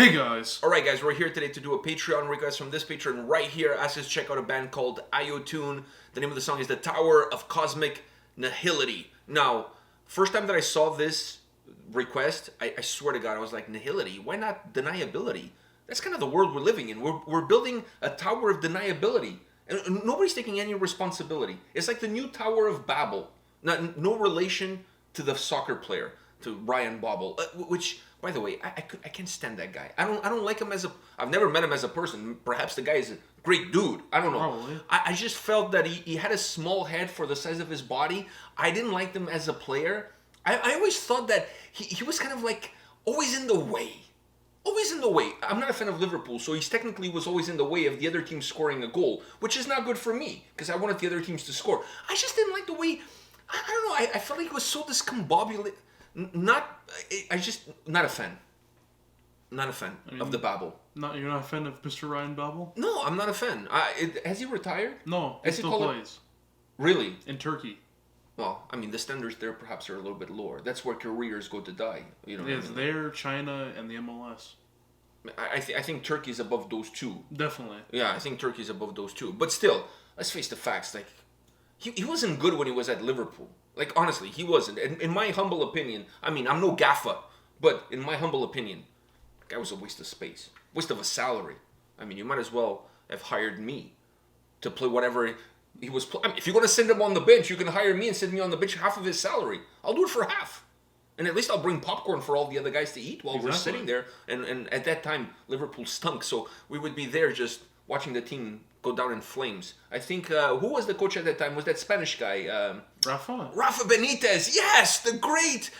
Hey guys. Alright guys, we're here today to do a Patreon request from this patron right here. Asked us to check out a band called Iotunn. The name of the song is The Tower of Cosmic Nihility. Now, first time that I saw this request, I swear to God, I was like, Nihility? Why not deniability? That's kind of the world we're living in. We're building a tower of deniability. And nobody's taking any responsibility. It's like the new Tower of Babel. No relation to the soccer player, to Ryan Babel, which, by the way, I can't stand that guy. I don't like him as a. I've never met him as a person. Perhaps the guy is a great dude. I don't know. Probably. I just felt that he had a small head for the size of his body. I didn't like him as a player. I always thought that he was kind of like always in the way. Always in the way. I'm not a fan of Liverpool, so he's technically was always in the way of the other team scoring a goal, which is not good for me because I wanted the other teams to score. I just didn't like the way. I don't know. I felt like he was so discombobulated. Not a fan. Not a fan of the Babel. You're not a fan of Mr. Ryan Babel? No, I'm not a fan. Has he retired? No, he still plays. Really? In Turkey. Well, I mean, the standards there perhaps are a little bit lower. That's where careers go to die. You know. It's there, China, and the MLS. I think Turkey's above those two. Definitely. Yeah, I think Turkey's above those two. But still, let's face the facts. Like, he wasn't good when he was at Liverpool. Like, honestly, he wasn't. In my humble opinion, I mean, I'm no gaffer, but in my humble opinion, the guy was a waste of space. Waste of a salary. I mean, you might as well have hired me to play whatever he was playing. I mean, if you're going to send him on the bench, you can hire me and send me on the bench half of his salary. I'll do it for half. And at least I'll bring popcorn for all the other guys to eat while we're sitting there. And at that time, Liverpool stunk, so we would be there just watching the team go down in flames. I think, who was the coach at that time? Was that Spanish guy? Rafa Benitez. Yes, the great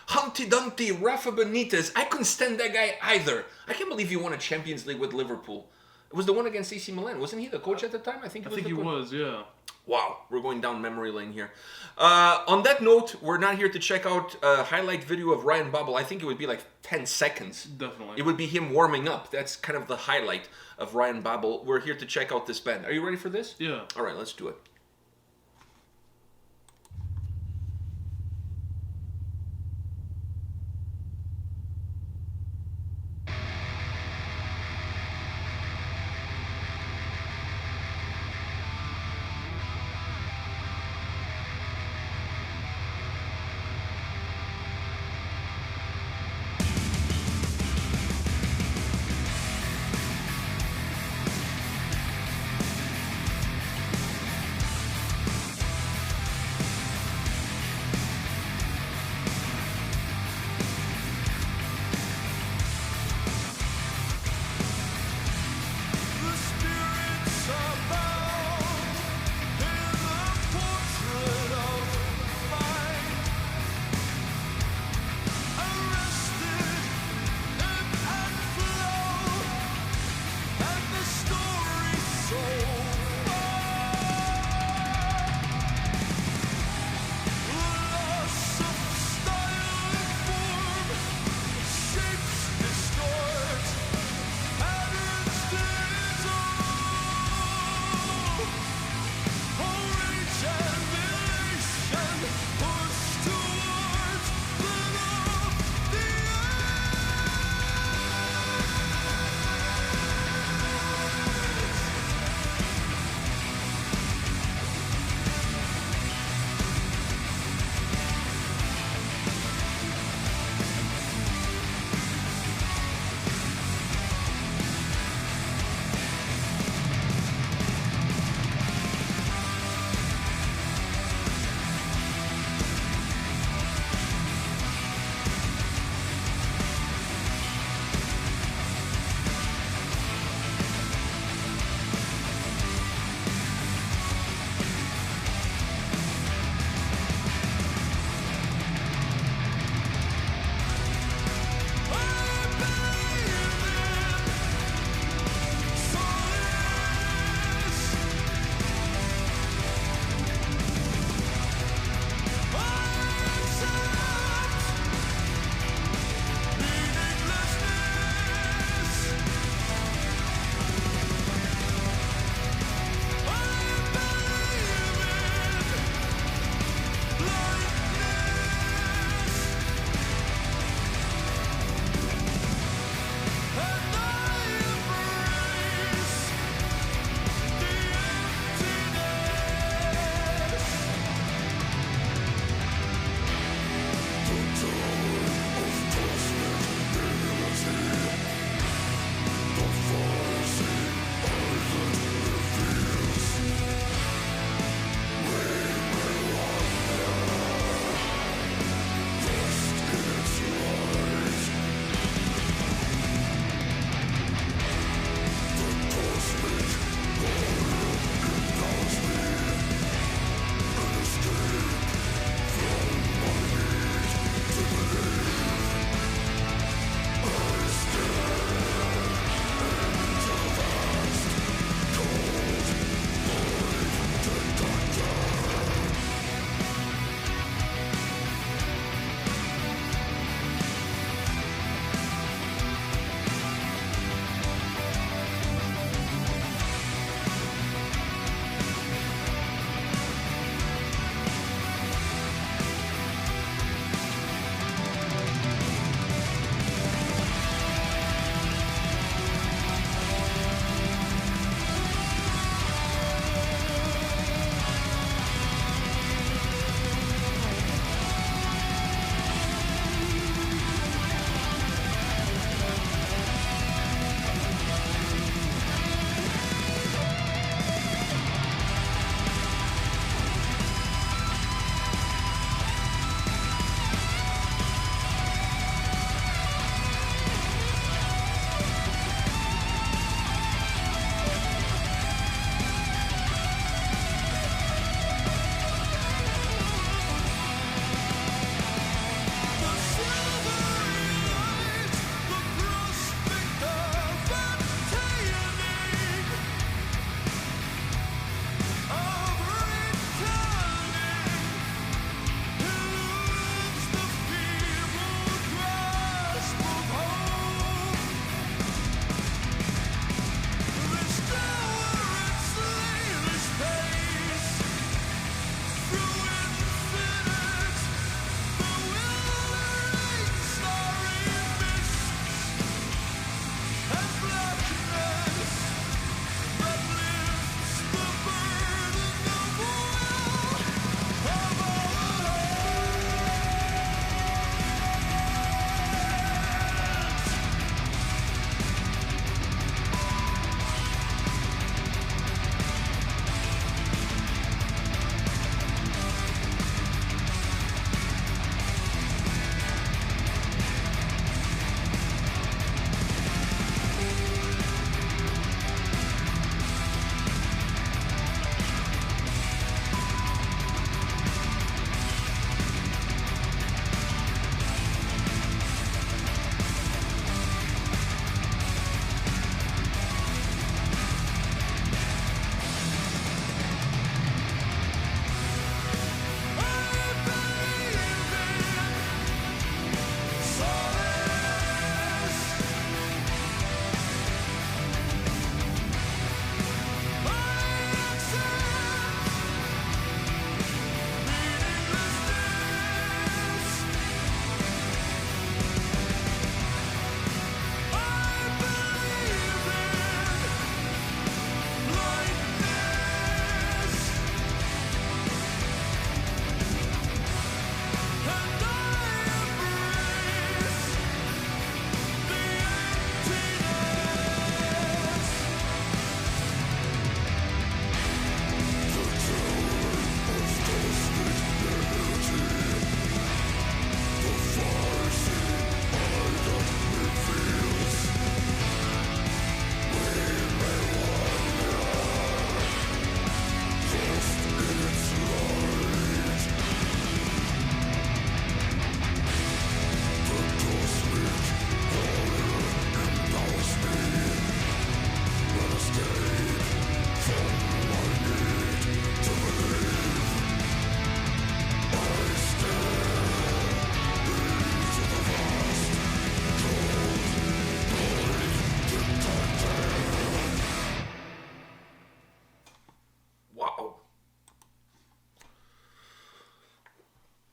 Humpty Dumpty Rafa Benitez. I couldn't stand that guy either. I can't believe he won a Champions League with Liverpool. It was the one against AC Milan. Wasn't he the coach at the time? I think he was, yeah. Wow, we're going down memory lane here. On that note, we're not here to check out a highlight video of Ryan Babel. I think it would be like 10 seconds. Definitely. It would be him warming up. That's kind of the highlight of Ryan Babel. We're here to check out this band. Are you ready for this? Yeah. All right, let's do it.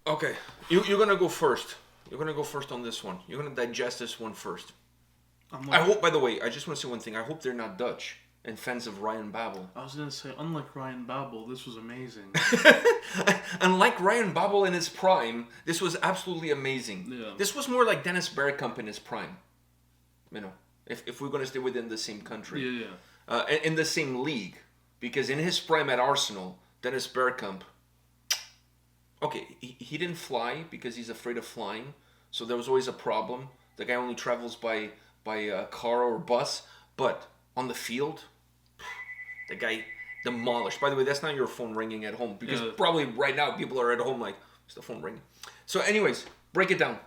Okay, you're gonna go first. You're gonna go first on this one. You're gonna digest this one first. I hope, by the way, I just want to say one thing. I hope they're not Dutch and fans of Ryan Babel. I was gonna say, unlike Ryan Babel, this was amazing. Unlike Ryan Babel in his prime, this was absolutely amazing. Yeah. This was more like Dennis Bergkamp in his prime. You know, if we're gonna stay within the same country. Yeah. In the same league, because in his prime at Arsenal, Dennis Bergkamp. Okay, he didn't fly because he's afraid of flying, so there was always a problem. The guy only travels by car or bus, but on the field, the guy demolished. By the way, that's not your phone ringing at home, because probably right now people are at home like, is the phone ringing? So, anyways, break it down.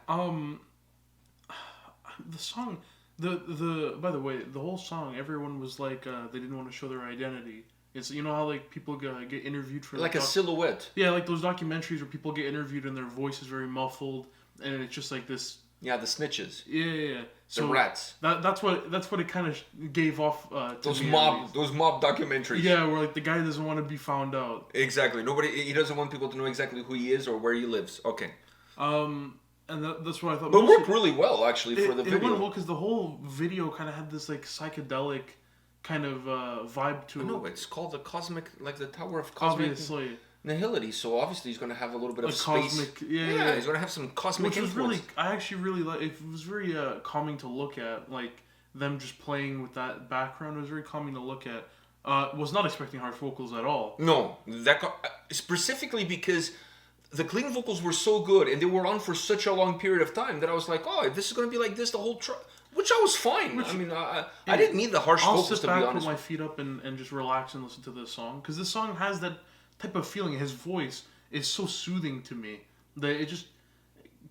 The song, the by the way, the whole song, everyone was like, they didn't want to show their identity. It's, you know how like people get interviewed for like a silhouette. Yeah, like those documentaries where people get interviewed and their voice is very muffled, and it's just like this. Yeah, the snitches. Yeah. So, the rats. That's what it kind of gave off. Those mob documentaries. Yeah, where like the guy doesn't want to be found out. Exactly. He doesn't want people to know exactly who he is or where he lives. Okay. And that's what I thought. But it worked really well actually for the video. It went well because the whole video kind of had this like psychedelic kind of vibe to it. No, it's called the cosmic, like the Tower of Cosmic Obviously. Nihility. So obviously he's going to have a little bit of space. Cosmic, yeah, he's going to have some cosmic Which was influence. really, I actually really like. It was very calming to look at. Like them just playing with that background. It was very calming to look at. Was not expecting harsh vocals at all. No, specifically because the clean vocals were so good and they were on for such a long period of time that I was like, oh, this is going to be like this the whole which I was fine. I didn't need the harsh vocals, to be honest. I'll sit back, put my feet up, and just relax and listen to this song. Because this song has that type of feeling. His voice is so soothing to me that it just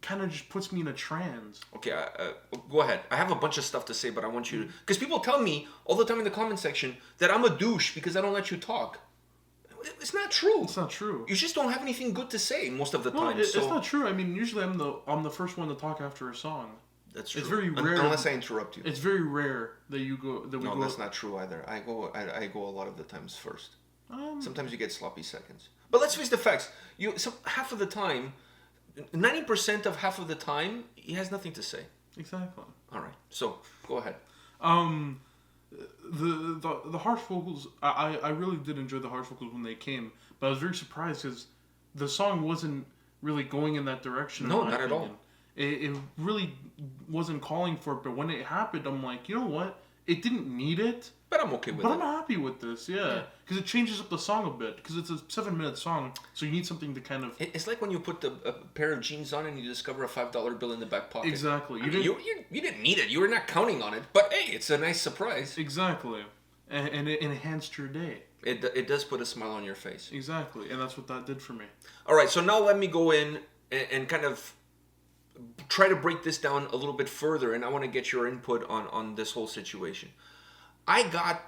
kind of just puts me in a trance. Okay, go ahead. I have a bunch of stuff to say, but I want you to... Because people tell me all the time in the comment section that I'm a douche because I don't let you talk. It's not true. It's not true. You just don't have anything good to say most of the time. It's not true. I mean, usually I'm the first one to talk after a song. That's true. It's very rare. Unless I interrupt you. It's very rare that we go. No, that's not true either. I go a lot of the times first. Sometimes you get sloppy seconds. But let's face the facts. Half of the time, 90% of half of the time, he has nothing to say. Exactly. All right. So go ahead. The harsh vocals. I really did enjoy the harsh vocals when they came, but I was very surprised because the song wasn't really going in that direction. No, not at all. It really wasn't calling for it, but when it happened, I'm like, you know what? It didn't need it. But I'm okay with it. But I'm happy with this, yeah. Because it changes up the song a bit. Because it's a 7-minute song, so you need something to kind of... It's like when you put a pair of jeans on and you discover a $5 bill in the back pocket. Exactly. You didn't need it. You were not counting on it. But hey, it's a nice surprise. Exactly. And it enhanced your day. It does put a smile on your face. Exactly. And that's what that did for me. All right, so now let me go in and kind of try to break this down a little bit further, and I want to get your input on this whole situation. I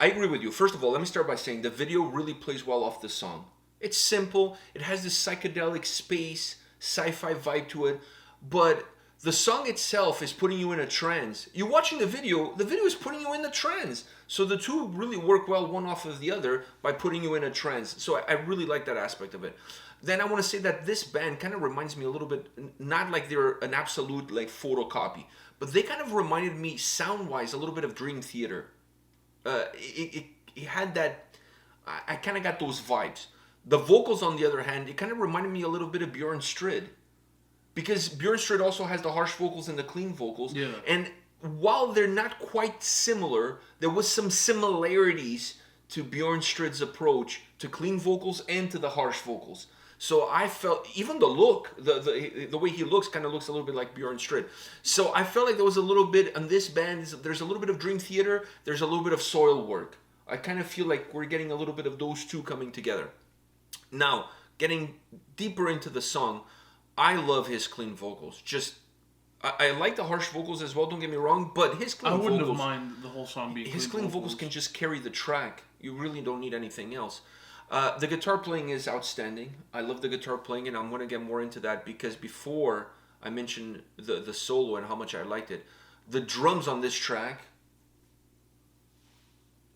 agree with you. First of all, let me start by saying the video really plays well off the song. It's simple. It has this psychedelic space, sci-fi vibe to it, but the song itself is putting you in a trance. You're watching the video is putting you in the trance. So the two really work well one off of the other by putting you in a trance. So I really like that aspect of it. Then I want to say that this band kind of reminds me a little bit, not like they're an absolute like photocopy, but they kind of reminded me sound-wise a little bit of Dream Theater. It had that, I kind of got those vibes. The vocals, on the other hand, it kind of reminded me a little bit of Bjorn Strid. Because Bjorn Strid also has the harsh vocals and the clean vocals. Yeah. And while they're not quite similar, there was some similarities to Bjorn Strid's approach to clean vocals and to the harsh vocals. So I felt, even the look, the way he looks kind of looks a little bit like Bjorn Strid. So I felt like there was a little bit, on this band, there's a little bit of Dream Theater, there's a little bit of Soilwork. I kind of feel like we're getting a little bit of those two coming together. Now, getting deeper into the song, I love his clean vocals. I like the harsh vocals as well, don't get me wrong, but his clean vocals... I wouldn't have minded the whole song being his clean vocals can just carry the track. You really don't need anything else. The guitar playing is outstanding. I love the guitar playing, and I'm going to get more into that because before I mentioned the solo and how much I liked it, the drums on this track,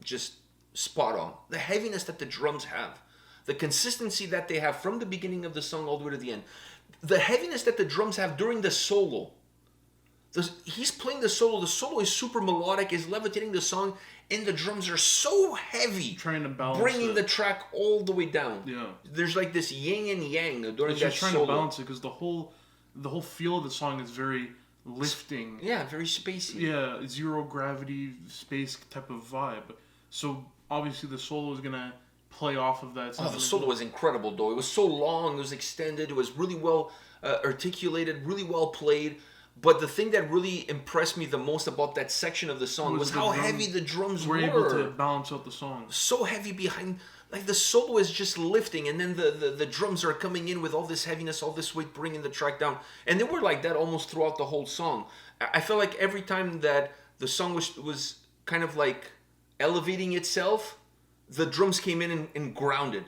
just spot on. The heaviness that the drums have, the consistency that they have from the beginning of the song all the way to the end, the heaviness that the drums have during the solo. He's playing the solo. The solo is super melodic, is levitating the song, and the drums are so heavy, trying to balance bringing it. the track all the way down. Yeah, there's like this yin and yang during it's that just trying solo. to balance it because the whole feel of the song is very lifting. Yeah, very spacey. Yeah, zero gravity space type of vibe. So obviously the solo is gonna play off of that. Oh, the solo was incredible though. It was so long, it was extended, it was really well articulated, really well played. But the thing that really impressed me the most about that section of the song was how heavy the drums were. Able to balance out the song. So heavy behind, like the solo is just lifting, and then the drums are coming in with all this heaviness, all this weight, bringing the track down. And they were like that almost throughout the whole song. I felt like every time that the song was kind of like elevating itself, the drums came in and grounded.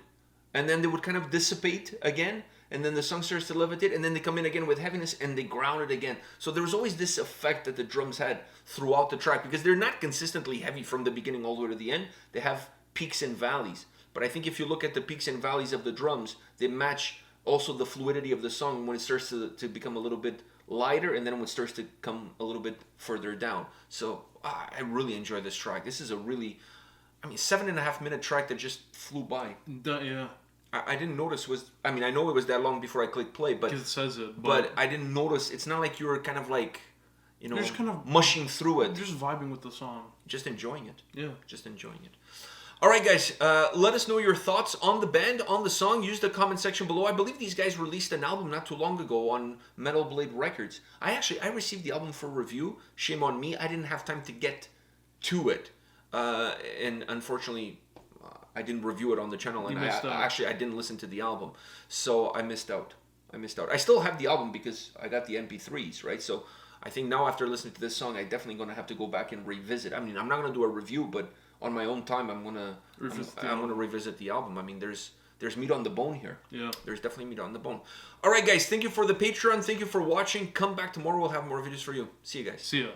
And then they would kind of dissipate again. And then the song starts to levitate, and then they come in again with heaviness, and they ground it again. So there was always this effect that the drums had throughout the track, because they're not consistently heavy from the beginning all the way to the end. They have peaks and valleys. But I think if you look at the peaks and valleys of the drums, they match also the fluidity of the song when it starts to become a little bit lighter, and then when it starts to come a little bit further down. So I really enjoy this track. This is a really, 7.5 minute track that just flew by. Yeah. I didn't notice I know it was that long before I clicked play, but it says it. But I didn't notice. It's not like you were kind of like, just kind of mushing through it. Just vibing with the song. Just enjoying it. Yeah. Just enjoying it. All right, guys. Let us know your thoughts on the band, on the song. Use the comment section below. I believe these guys released an album not too long ago on Metal Blade Records. I received the album for review. Shame on me. I didn't have time to get to it, and unfortunately, I didn't review it on the channel, and I didn't listen to the album, so I missed out. I still have the album because I got the MP3s, right? So I think now after listening to this song, I'm definitely going to have to go back and revisit. I'm not going to do a review, but on my own time, I'm going to revisit the album. There's meat on the bone here. Yeah. There's definitely meat on the bone. All right, guys. Thank you for the Patreon. Thank you for watching. Come back tomorrow. We'll have more videos for you. See you guys. See ya.